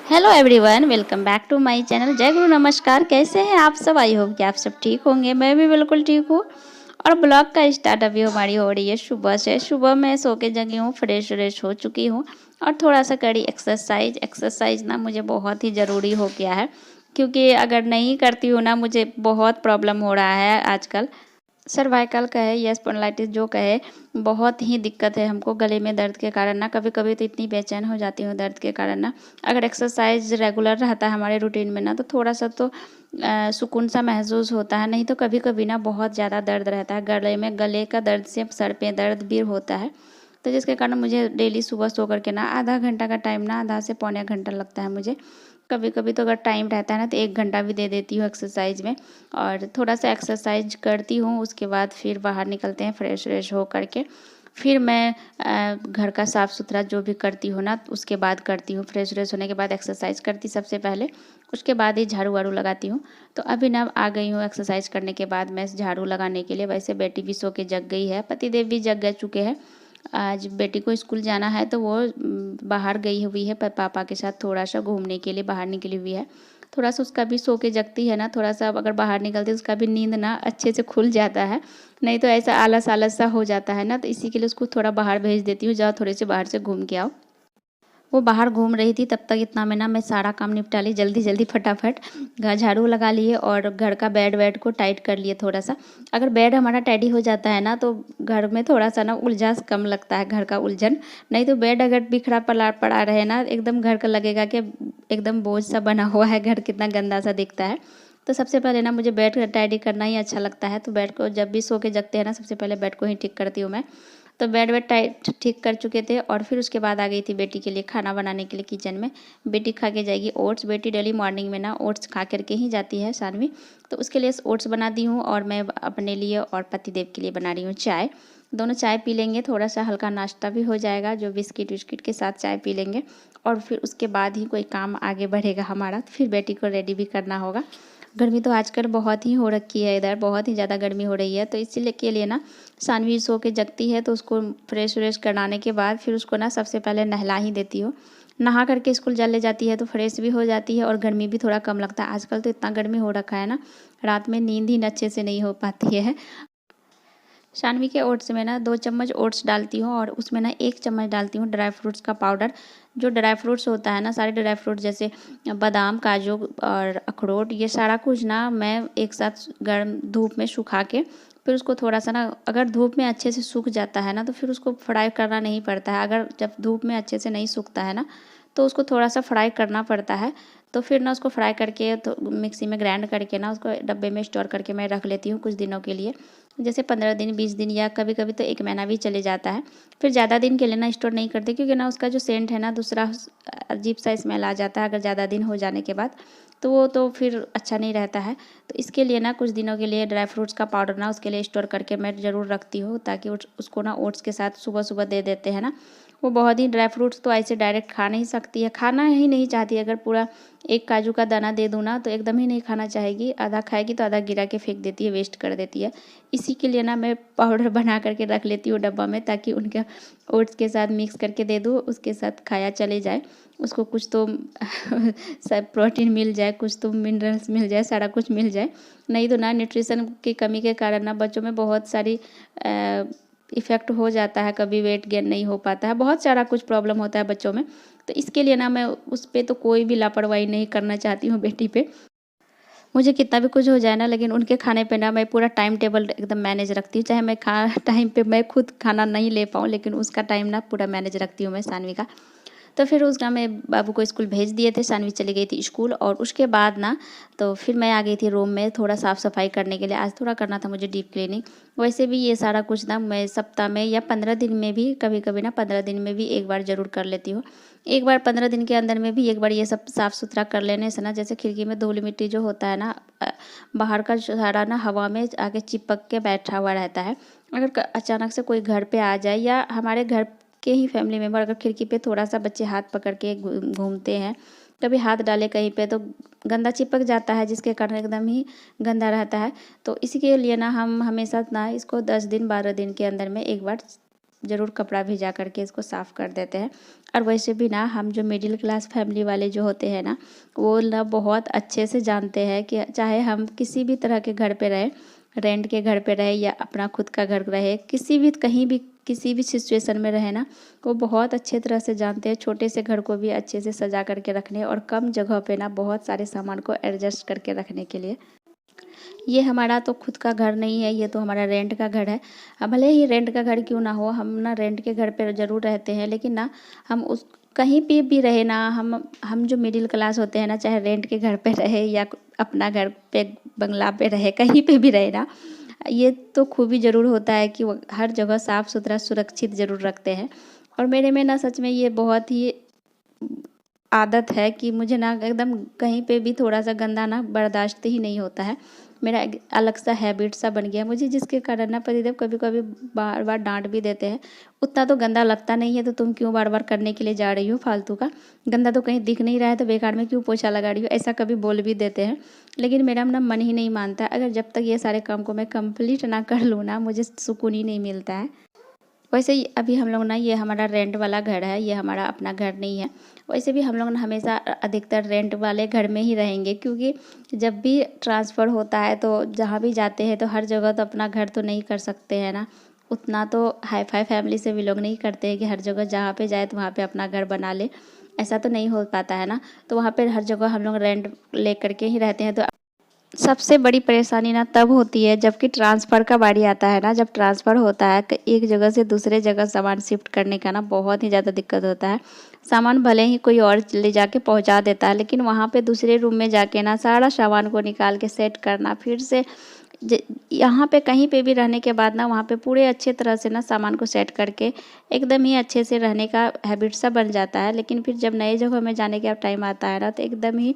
Hello everyone, welcome back to my channel. जय गुरु नमस्कार। कैसे हैं आप सब? आई होप कि आप सब ठीक होंगे। मैं भी बिल्कुल ठीक हूँ। और ब्लॉग का स्टार्ट अभी हमारी हो रही है सुबह से। सुबह मैं सो के जगी हूँ, फ्रेश व्रेश हो चुकी हूँ और थोड़ा सा करी एक्सरसाइज ना मुझे बहुत ही ज़रूरी हो गया है, क्योंकि अगर नहीं करती हूँ ना मुझे बहुत प्रॉब्लम हो रहा है आजकल। सर्वाइकल कहे या स्पॉन्डिलाइटिस जो कहे, बहुत ही दिक्कत है हमको गले में दर्द के कारण ना। कभी कभी तो इतनी बेचैन हो जाती हूँ दर्द के कारण ना। अगर एक्सरसाइज रेगुलर रहता है हमारे रूटीन में ना तो थोड़ा सा तो सुकून सा महसूस होता है। नहीं तो कभी कभी ना बहुत ज़्यादा दर्द रहता है गले में। गले का दर्द से सर पे दर्द भी होता है। तो जिसके कारण मुझे डेली सुबह सो करके ना आधा घंटा का टाइम ना, आधा से पौने घंटा लगता है मुझे। कभी कभी तो अगर टाइम रहता है ना तो 1 घंटा भी दे देती हूँ एक्सरसाइज में। और थोड़ा सा एक्सरसाइज करती हूँ, उसके बाद फिर बाहर निकलते हैं फ्रेश व्रेश हो करके। फिर मैं घर का साफ़ सुथरा जो भी करती हूँ ना उसके बाद करती हूँ। फ्रेश व्रेश होने के बाद एक्सरसाइज करती सबसे पहले, उसके बाद ही झाड़ू वाड़ू लगाती हूँ। तो अभी ना आ गई हूँ एक्सरसाइज करने के बाद मैं झाड़ू लगाने के लिए। वैसे बेटी भी सो के जग गई है, पतिदेव भी जग चुके हैं। आज बेटी को स्कूल जाना है तो वो बाहर गई हुई है पापा के साथ, थोड़ा सा घूमने के लिए बाहर निकली हुई है। थोड़ा सा उसका भी सो के जगती है ना, थोड़ा सा अगर बाहर निकलती है उसका भी नींद ना अच्छे से खुल जाता है। नहीं तो ऐसा आलस आलस सा हो जाता है ना, तो इसी के लिए उसको थोड़ा बाहर भेज देती हूँ, जाओ थोड़े से बाहर से घूम के आओ। वो बाहर घूम रही थी तब तक इतना में ना मैं सारा काम निपटा ली जल्दी जल्दी फटाफट। झाड़ू लगा लिए और घर का बेड वेड को टाइट कर लिए थोड़ा सा। अगर बेड हमारा टाइडी हो जाता है ना तो घर में थोड़ा सा ना उलझास कम लगता है, घर का उलझन। नहीं तो बेड अगर बिखरा पड़ा पड़ा रहे ना एकदम घर का लगेगा कि एकदम बोझ सा बना हुआ है, घर कितना गंदा सा दिखता है। तो सबसे पहले ना मुझे बेड टाइडी करना ही अच्छा लगता है। तो बेड को जब भी सो के जगते हैं ना सबसे पहले बेड को ही ठीक करती हूँ मैं। तो बेड वेड टाइट ठीक कर चुके थे और फिर उसके बाद आ गई थी बेटी के लिए खाना बनाने के लिए किचन में। बेटी खा के जाएगी ओट्स। बेटी डेली मॉर्निंग में ना ओट्स खा करके ही जाती है सानवी। तो उसके लिए ओट्स बना दी हूँ और मैं अपने लिए और पतिदेव के लिए बना रही हूँ चाय। दोनों चाय पी लेंगे, थोड़ा सा हल्का नाश्ता भी हो जाएगा, जो बिस्किट विस्किट के साथ चाय पी लेंगे। और फिर उसके बाद ही कोई काम आगे बढ़ेगा हमारा। तो फिर बेटी को रेडी भी करना होगा। गर्मी तो आजकल बहुत ही हो रखी है, इधर बहुत ही ज़्यादा गर्मी हो रही है। तो इसीलिए के लिए ना सानवी सो के जगती है तो उसको फ्रेश व्रेश कराने के बाद फिर उसको ना सबसे पहले नहला ही देती हूँ। नहा करके स्कूल चले जाती है तो फ्रेश भी हो जाती है और गर्मी भी थोड़ा कम लगता है। आजकल तो इतना गर्मी हो रखा है ना, रात में नींद ही अच्छे से नहीं हो पाती है। सानवी के ओट्स में ना 2 चम्मच ओट्स डालती हूँ और उसमें ना 1 चम्मच डालती हूँ ड्राई फ्रूट्स का पाउडर। जो ड्राई फ्रूट्स होता है ना, सारे ड्राई फ्रूट्स जैसे बादाम काजू और अखरोट, ये सारा कुछ ना मैं एक साथ गर्म धूप में सुखा के फिर उसको थोड़ा सा ना, अगर धूप में अच्छे से सूख जाता है ना तो फिर उसको फ्राई करना नहीं पड़ता है। अगर जब धूप में अच्छे से नहीं सूखता है ना तो उसको थोड़ा सा फ्राई करना पड़ता है। तो फिर ना उसको फ्राई करके तो मिक्सी में ग्राइंड करके ना उसको डब्बे में स्टोर करके मैं रख लेती हूँ कुछ दिनों के लिए। जैसे 15 दिन 20 दिन या कभी कभी तो 1 महीना भी चले जाता है। फिर ज़्यादा दिन के लिए ना स्टोर नहीं करते, क्योंकि ना उसका जो सेंट है ना दूसरा अजीब सा स्मेल आ जाता है अगर ज़्यादा दिन हो जाने के बाद। तो वो तो फिर अच्छा नहीं रहता है। तो इसके लिए ना कुछ दिनों के लिए ड्राई फ्रूट्स का पाउडर ना उसके लिए स्टोर करके मैं ज़रूर रखती हूँ, ताकि उसको ना ओट्स के साथ सुबह सुबह दे देते हैं ना। वो बहुत ही ड्राई फ्रूट्स तो ऐसे डायरेक्ट खा नहीं सकती है, खाना ही नहीं चाहती। अगर पूरा एक काजू का दाना दे दूँ ना तो एकदम ही नहीं खाना चाहेगी, आधा खाएगी तो आधा गिरा के फेंक देती है, वेस्ट कर देती है। इसी के लिए ना मैं पाउडर बना करके रख लेती हूँ डब्बा में, ताकि उनके ओट्स के साथ मिक्स करके दे दूँ, उसके साथ खाया चले जाए। उसको कुछ तो सब प्रोटीन मिल जाए, कुछ तो मिनरल्स मिल जाए, सारा कुछ मिल जाए। नहीं तो ना न्यूट्रिशन की कमी के कारण ना बच्चों में बहुत सारी इफ़ेक्ट हो जाता है। कभी वेट गेन नहीं हो पाता है, बहुत सारा कुछ प्रॉब्लम होता है बच्चों में। तो इसके लिए ना मैं उस पर तो कोई भी लापरवाही नहीं करना चाहती हूँ बेटी पे। मुझे कितना भी कुछ हो जाए ना, लेकिन उनके खाने पे ना मैं पूरा टाइम टेबल एकदम मैनेज रखती हूँ। चाहे मैं खा टाइम पे मैं खुद खाना नहीं ले पाऊँ, लेकिन उसका टाइम ना पूरा मैनेज रखती हूँ मैं सानवी का। तो फिर उसका मैं बाबू को स्कूल भेज दिए थे, सानवी चली गई थी स्कूल। और उसके बाद ना तो फिर मैं आ गई थी रूम में थोड़ा साफ़ सफाई करने के लिए। आज थोड़ा करना था मुझे डीप क्लीनिंग। वैसे भी ये सारा कुछ ना मैं सप्ताह में या 15 दिन में भी, कभी कभी ना 15 दिन में भी एक बार ज़रूर कर लेती हूँ। एक बार 15 दिन के अंदर में भी एक बार ये सब साफ़ सुथरा कर लेने से ना, जैसे खिड़की में धूल मिट्टी जो होता है ना, बाहर का सारा ना हवा में आके चिपक के बैठा हुआ रहता है। अगर अचानक से कोई घर पे आ जाए या हमारे घर के ही फैमिली मेम्बर अगर खिड़की पे थोड़ा सा बच्चे हाथ पकड़ के घूमते हैं, कभी हाथ डाले कहीं पे तो गंदा चिपक जाता है, जिसके कारण एकदम ही गंदा रहता है। तो इसी के लिए ना हम हमेशा ना इसको 10 दिन 12 दिन के अंदर में एक बार ज़रूर कपड़ा भिजा करके इसको साफ़ कर देते हैं। और वैसे भी ना हम जो मिडिल क्लास फैमिली वाले जो होते हैं ना, वो ना बहुत अच्छे से जानते हैं कि चाहे हम किसी भी तरह के घर पे रहें, रेंट के घर पे रहे या अपना खुद का घर रहे, किसी भी कहीं भी किसी भी सिचुएशन में रहे ना, वो बहुत अच्छे तरह से जानते हैं छोटे से घर को भी अच्छे से सजा करके रखने और कम जगह पे ना बहुत सारे सामान को एडजस्ट करके रखने के लिए। ये हमारा तो खुद का घर नहीं है, ये तो हमारा रेंट का घर है। अब भले ही रेंट का घर क्यों ना हो, हम ना रेंट के घर पे ज़रूर रहते हैं, लेकिन ना हम उस कहीं पे भी रहे ना, हम जो मिडिल क्लास होते हैं ना, चाहे रेंट के घर पे रहे या अपना घर पे बंगला पे रहे, कहीं पे भी रहे ना, ये तो खूबी ज़रूर होता है कि वो हर जगह साफ़ सुथरा सुरक्षित ज़रूर रखते हैं। और मेरे में ना सच में ये बहुत ही आदत है कि मुझे ना एकदम कहीं पे भी थोड़ा सा गंदा ना बर्दाश्त ही नहीं होता है। मेरा एक अलग सा हैबिट सा बन गया मुझे, जिसके कारण ना पतिदेव कभी-कभी बार-बार डाँट भी देते हैं। उतना तो गंदा लगता नहीं है तो तुम क्यों बार-बार करने के लिए जा रही हो फालतू का? गंदा तो कहीं दिख नहीं रहा है तो बेकार में क्यों पोछा लगा रही हो? ऐसा कभी बोल भी देते हैं। लेकिन मेरा ना मन ही नहीं मानता, अगर जब तक ये सारे काम को मैं कंप्लीट ना कर लूँ ना, मुझे सुकून ही नहीं मिलता है। वैसे ही अभी हम लोग ना, ये हमारा रेंट वाला घर है, ये हमारा अपना घर नहीं है। वैसे भी हम लोग ना हमेशा अधिकतर रेंट वाले घर में ही रहेंगे, क्योंकि जब भी ट्रांसफ़र होता है तो जहाँ भी जाते हैं तो हर जगह तो अपना घर तो नहीं कर सकते हैं ना। उतना तो हाई-फाई फैमिली से बिलॉन्ग नहीं करते हैं कि हर जगह जहाँ पे जाए तो वहाँ पे अपना घर बना ले, ऐसा तो नहीं हो पाता है ना। तो वहाँ पे हर जगह हम लोग रेंट लेकर के ही रहते हैं। तो सबसे बड़ी परेशानी ना तब होती है जबकि ट्रांसफ़र का बारी आता है ना, जब ट्रांसफ़र होता है एक जगह से दूसरे जगह सामान शिफ्ट करने का ना बहुत ही ज़्यादा दिक्कत होता है। सामान भले ही कोई और ले जाके पहुंचा देता है, लेकिन वहाँ पे दूसरे रूम में जाके ना सारा सामान को निकाल के सेट करना, फिर से यहाँ पे कहीं पे भी रहने के बाद ना वहाँ पे पूरे अच्छे तरह से ना सामान को सेट करके एकदम ही अच्छे से रहने का हैबिट सा बन जाता है। लेकिन फिर जब नए जगह में जाने का टाइम आता है ना, तो एकदम ही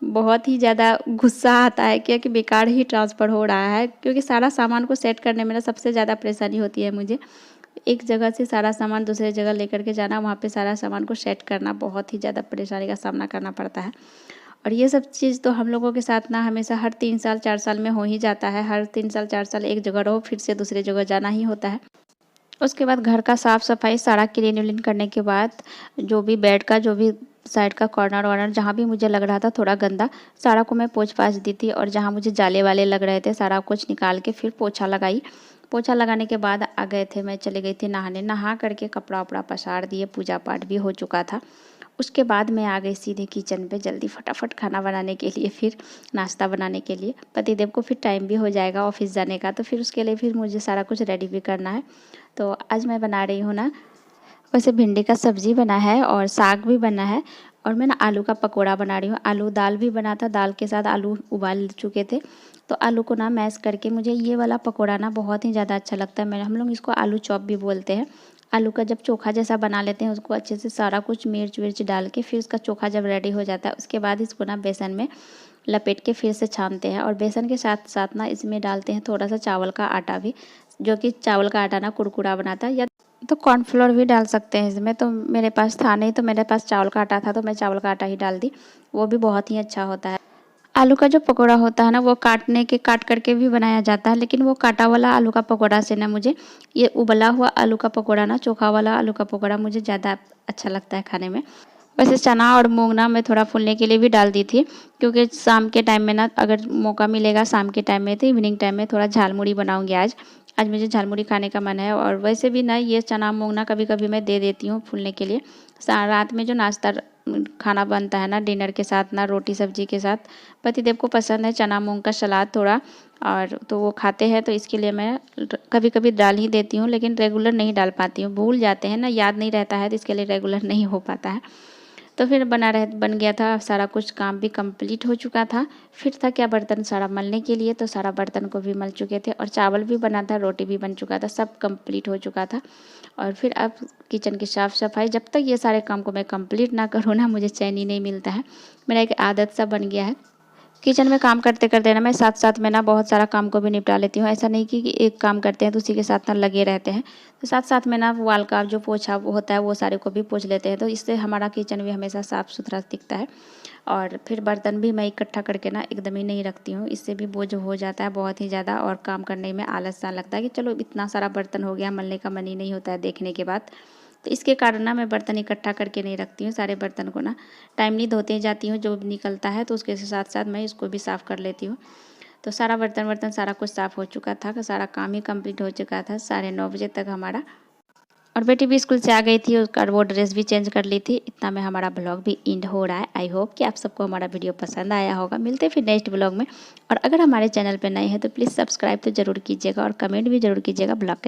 बहुत ही ज़्यादा गुस्सा आता है, क्योंकि बेकार ही ट्रांसफ़र हो रहा है। क्योंकि सारा सामान को सेट करने में ना सबसे ज़्यादा परेशानी होती है मुझे। एक जगह से सारा सामान दूसरे जगह लेकर के जाना, वहाँ पे सारा सामान को सेट करना, बहुत ही ज़्यादा परेशानी का सामना करना पड़ता है। और ये सब चीज़ तो हम लोगों के साथ ना हमेशा हर 3 साल 4 साल में हो ही जाता है। हर 3 साल 4 साल एक जगह रहो, फिर से दूसरी जगह जाना ही होता है। उसके बाद घर का साफ़-सफ़ाई सारा क्लीन-व्लीन करने के बाद, जो भी बेड का जो भी साइड का कॉर्नर-वॉर्नर जहाँ भी मुझे लग रहा था थोड़ा गंदा, सारा को मैं पोंछ-पाछ दी थी। और जहाँ मुझे जाले वाले लग रहे थे सारा कुछ निकाल के फिर पोछा लगाई। पोछा लगाने के बाद आ गए थे, मैं चली गई थी नहाने। नहा करके कपड़ा-वपड़ा पसार दिए, पूजा-पाठ भी हो चुका था। उसके बाद मैं आ गई सीधे किचन पे जल्दी फटाफट खाना बनाने के लिए, फिर नाश्ता बनाने के लिए। पतिदेव को फिर टाइम भी हो जाएगा ऑफ़िस जाने का, तो फिर उसके लिए फिर मुझे सारा कुछ रेडी भी करना है। तो आज मैं बना रही हूँ ना, वैसे भिंडी का सब्ज़ी बना है और साग भी बना है, और मैं ना आलू का पकोड़ा बना रही हूँ। आलू दाल भी बना था, दाल के साथ आलू उबाल चुके थे, तो आलू को ना मैश करके, मुझे ये वाला पकोड़ा ना बहुत ही ज़्यादा अच्छा लगता है। हम लोग इसको आलू चॉप भी बोलते हैं। आलू का जब चोखा जैसा बना लेते हैं, उसको अच्छे से सारा कुछ मिर्च विर्च डाल के, फिर उसका चोखा जब रेडी हो जाता है, उसके बाद इसको ना बेसन में लपेट के फिर से छानते हैं। और बेसन के साथ साथ ना इसमें डालते हैं थोड़ा सा चावल का आटा भी, जो कि चावल का आटा ना कुरकुरा बनाता है। या तो कॉर्नफ्लोर भी डाल सकते हैं इसमें, तो मेरे पास था नहीं, तो मेरे पास चावल का आटा था, तो मैं चावल का आटा ही डाल दी। वो भी बहुत ही अच्छा होता है। आलू का जो पकोड़ा होता है ना, वो काट करके भी बनाया जाता है, लेकिन वो काटा वाला आलू का पकोड़ा से ना मुझे ये उबला हुआ आलू का पकोड़ा ना, चोखा वाला आलू का पकोड़ा मुझे ज़्यादा अच्छा लगता है खाने में। वैसे चना और मूंग ना मैं थोड़ा फूलने के लिए भी डाल दी थी, क्योंकि शाम के टाइम में ना, अगर मौका मिलेगा शाम के टाइम में, तो इवनिंग टाइम में थोड़ा झालमुड़ी बनाऊंगी आज। आज मुझे झालमुड़ी खाने का मन है। और वैसे भी ना ये चना मूंग ना कभी कभी मैं दे देती हूँ फूलने के लिए। रात में जो नाश्ता खाना बनता है ना डिनर के साथ ना, रोटी सब्जी के साथ, पतिदेव को पसंद है चना मूंग का सलाद थोड़ा, और तो वो खाते हैं, तो इसके लिए मैं कभी कभी डाल ही देती हूँ, लेकिन रेगुलर नहीं डाल पाती हूँ। भूल जाते हैं ना, याद नहीं रहता है, तो इसके लिए रेगुलर नहीं हो पाता है। तो फिर बन गया था, सारा कुछ काम भी कंप्लीट हो चुका था। फिर था क्या, बर्तन सारा मलने के लिए, तो सारा बर्तन को भी मल चुके थे, और चावल भी बना था, रोटी भी बन चुका था, सब कंप्लीट हो चुका था। और फिर अब किचन की साफ़ सफाई, जब तक ये सारे काम को मैं कंप्लीट ना करूँ ना, मुझे चैन ही नहीं मिलता है। मेरा एक आदत सा बन गया है किचन में काम करते करते ना मैं साथ साथ में ना बहुत सारा काम को भी निपटा लेती हूँ। ऐसा नहीं कि एक काम करते हैं तो उसी के साथ ना लगे रहते हैं। तो साथ साथ में ना वॉल का जो पोछा वो होता है वो सारे को भी पोछ लेते हैं, तो इससे हमारा किचन भी हमेशा साफ़ सुथरा दिखता है। और फिर बर्तन भी मैं इकट्ठा करके ना एकदम ही नहीं रखती हूँ, इससे भी बोझ हो जाता है बहुत ही ज़्यादा और काम करने में आलस सा लगता है कि चलो इतना सारा बर्तन हो गया, मलने का मन ही नहीं होता है देखने के बाद। तो इसके कारण ना मैं बर्तन इकट्ठा करके नहीं रखती हूँ, सारे बर्तन को ना टाइमली धोते जाती हूँ, जो निकलता है तो उसके साथ साथ मैं इसको भी साफ़ कर लेती हूँ। तो सारा बर्तन वर्तन सारा कुछ साफ़ हो चुका था, सारा काम ही कंप्लीट हो चुका था 9:30 बजे तक हमारा। और बेटी भी स्कूल से आ गई थी, उसका वो ड्रेस भी चेंज कर ली थी। इतना में हमारा ब्लॉग भी एंड हो रहा है। आई होप कि आप सबको हमारा वीडियो पसंद आया होगा। मिलते हैं फिर नेक्स्ट ब्लॉग में। और अगर हमारे चैनल पर नए हैं तो प्लीज़ सब्सक्राइब तो ज़रूर कीजिएगा और कमेंट भी ज़रूर कीजिएगा ब्लॉग